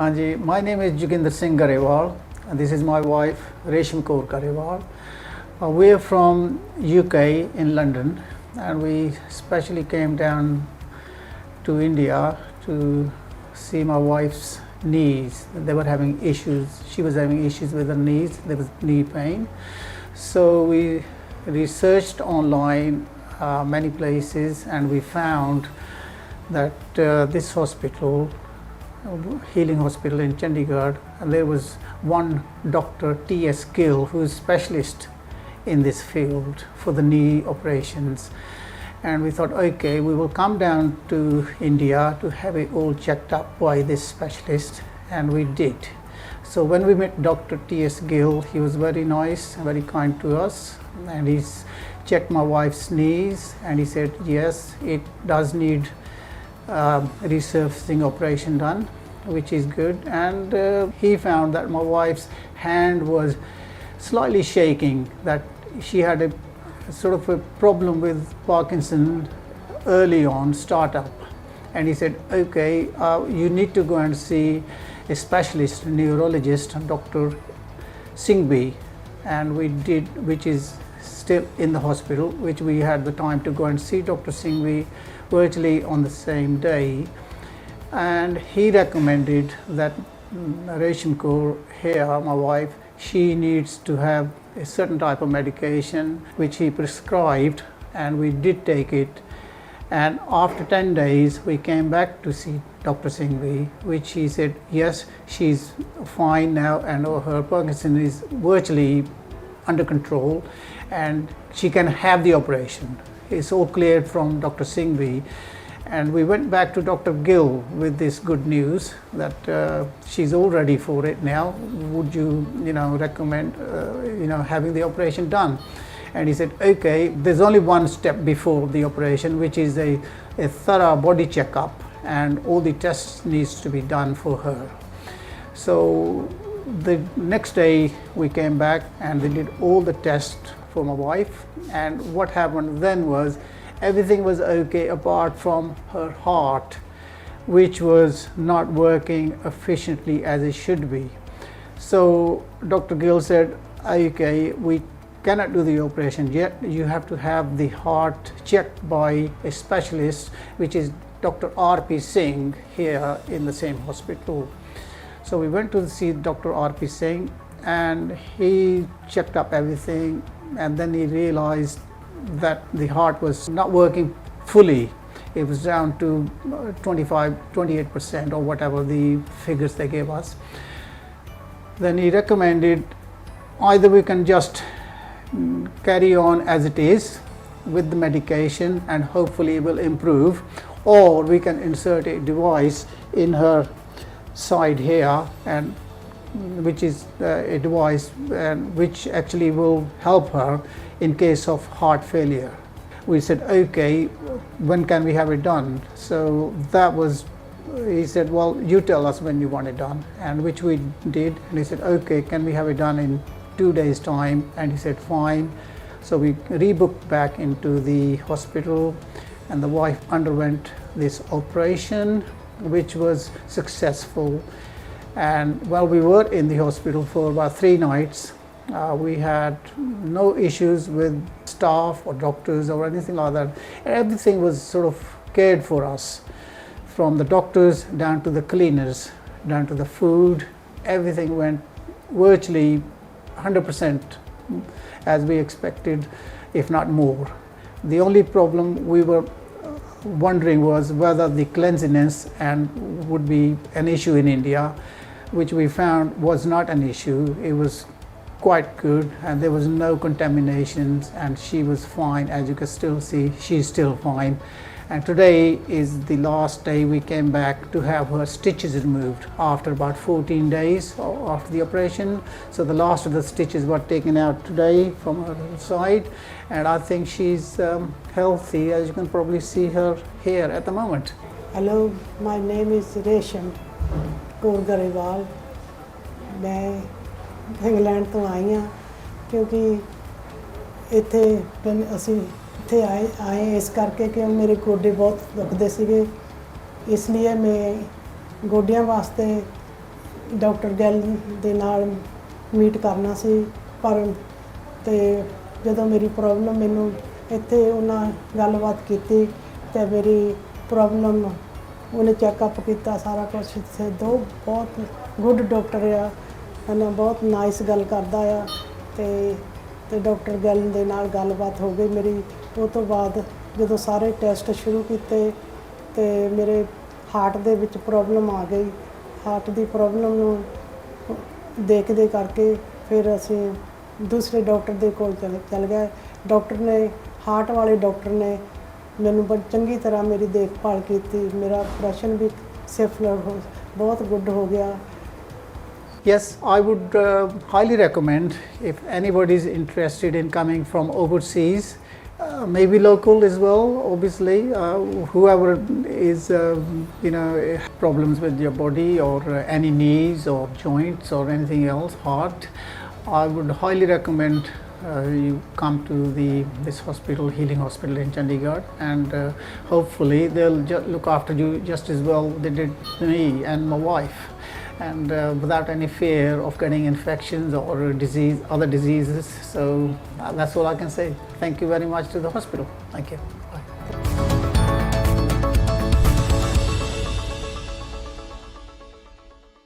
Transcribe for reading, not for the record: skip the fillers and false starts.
Hanji, my name is Joginder Singh Grewal, and this is my wife Resham Kaur Grewal. We are from UK in London, and we specially came down to India to see my wife's knees. They were having issues. She was having issues with her knees. There was knee pain. So we researched online many places, and we found that this hospital, Healing Hospital in Chandigarh, and there was one Dr. T.S. Gill, who is specialist in this field for the knee operations. And we thought, okay, we will come down to India to have it all checked up by this specialist, and we did. So when we met Dr. T.S. Gill, he was very nice, very kind to us, and he's checked my wife's knees, and he said, yes, it does need resurfacing operation done, which is good. And he found that my wife's hand was slightly shaking, that she had a sort of a problem with Parkinson early on, startup. And he said, okay, you need to go and see a specialist, a neurologist, Dr. Singhvi. And we did, which is still in the hospital, which we had the time to go and see Dr. Singhvi virtually on the same day. And he recommended that Resham Kaur here, my wife, she needs to have a certain type of medication which he prescribed, and we did take it. And after 10 days we came back to see Dr. Singhvi, which he said, yes, she's fine now, and her Parkinson is virtually under control, and she can have the operation. It's all cleared from Dr. Singhvi. And we went back to Dr. Gill with this good news that she's all ready for it now. Would you, recommend, having the operation done? And he said, okay, there's only one step before the operation, which is a thorough body checkup, and all the tests needs to be done for her. So the next day we came back and they did all the tests for my wife. And what happened then was, everything was okay apart from her heart, which was not working efficiently as it should be. So Dr. Gill said, okay, we cannot do the operation yet. You have to have the heart checked by a specialist, which is Dr. R.P. Singh here in the same hospital. So we went to see Dr. R.P. Singh, and he checked up everything, and then he realized that the heart was not working fully. It was down to 28% or whatever the figures they gave us. Then he recommended either we can just carry on as it is with the medication and hopefully it will improve, or we can insert a device in her side here, and which is a device which actually will help her in case of heart failure. We said, okay, when can we have it done? So that was, he said, well, you tell us when you want it done, and which we did. And he said, okay, can we have it done in 2 days' time? And he said, fine. So we rebooked back into the hospital, and the wife underwent this operation, which was successful. And while we were in the hospital for about 3 nights, we had no issues with staff or doctors or anything like that. Everything was sort of cared for us, from the doctors down to the cleaners, down to the food. Everything went virtually 100% as we expected, if not more. The only problem we were wondering was whether the cleanliness would be an issue in India, which we found was not an issue. It was quite good, and there was no contaminations, and she was fine. As you can still see, she's still fine. And today is the last day we came back to have her stitches removed after about 14 days after the operation. So the last of the stitches were taken out today from her side, and I think she's healthy, as you can probably see her here at the moment. Hello, my name is Resham Kaur Grewal. मैं England तो आई हाँ, क्योंकि ਇੱਥੇ ਆਏ ਇਸ ਕਰਕੇ ਕਿ ਮੇਰੇ ਗੋਡੇ ਬਹੁਤ ਦੁਖਦੇ ਸੀਗੇ, ਇਸ ਲਈ ਮੈਂ ਗੋਡਿਆਂ ਵਾਸਤੇ ਡਾਕਟਰ ਗਿੱਲ ਦੇ ਨਾਲ ਮੀਟ ਕਰਨਾ ਸੀ, ਪਰ ਤੇ ਜਦੋਂ ਮੇਰੀ ਪ੍ਰੋਬਲਮ ਮੈਨੂੰ ਇੱਥੇ ਉਹਨਾਂ ਗੱਲਬਾਤ ਕੀਤੀ ਤੇ ਮੇਰੀ ਪ੍ਰੋਬਲਮ ਉਹਨੇ ਚੈੱਕਅਪ ਕੀਤਾ ਸਾਰਾ ਕੁਛ। ਤੇ ਦੋ ਬਹੁਤ ਗੁੱਡ ਡਾਕਟਰ ਆ, ਹੈ ਬਹੁਤ ਨਾਈਸ ਗੱਲ ਕਰਦਾ ਆ। ਤੇ ਡਾਕਟਰ ਗਿੱਲ ਦੇ ਨਾਲ ਗੱਲਬਾਤ ਹੋ ਗਈ ਮੇਰੀ। ਉਹ ਤੋਂ ਬਾਅਦ ਜਦੋਂ ਸਾਰੇ ਟੈਸਟ ਸ਼ੁਰੂ ਕੀਤੇ ਤੇ ਮੇਰੇ ਹਾਰਟ ਦੇ ਵਿੱਚ ਪ੍ਰੋਬਲਮ ਆ ਗਈ। ਹਾਰਟ ਦੀ ਪ੍ਰੋਬਲਮ ਨੂੰ ਦੇਖਦੇ ਕਰਕੇ ਫਿਰ ਅਸੀਂ ਦੂਸਰੇ ਡਾਕਟਰ ਦੇ ਕੋਲ ਚਲ ਗਏ। ਡਾਕਟਰ ਨੇ, ਹਾਰਟ ਵਾਲੇ ਡਾਕਟਰ ਨੇ ਮੈਨੂੰ ਬੜੀ ਚੰਗੀ ਤਰ੍ਹਾਂ ਮੇਰੀ ਦੇਖਭਾਲ ਕੀਤੀ। ਮੇਰਾ ਆਪਰੇਸ਼ਨ ਵੀ ਸਫਲ ਬਹੁਤ ਗੁੱਡ ਹੋ ਗਿਆ। Yes, I would highly recommend if anybody is interested in coming from overseas, maybe local as well, obviously, whoever is, problems with your body or any knees or joints or anything else, heart, I would highly recommend you come to this hospital, Healing Hospital in Chandigarh, and hopefully they'll look after you just as well they did me and my wife, and without any fear of getting infections or other diseases. So that's all I can say. Thank you very much to the hospital. Thank you. Bye.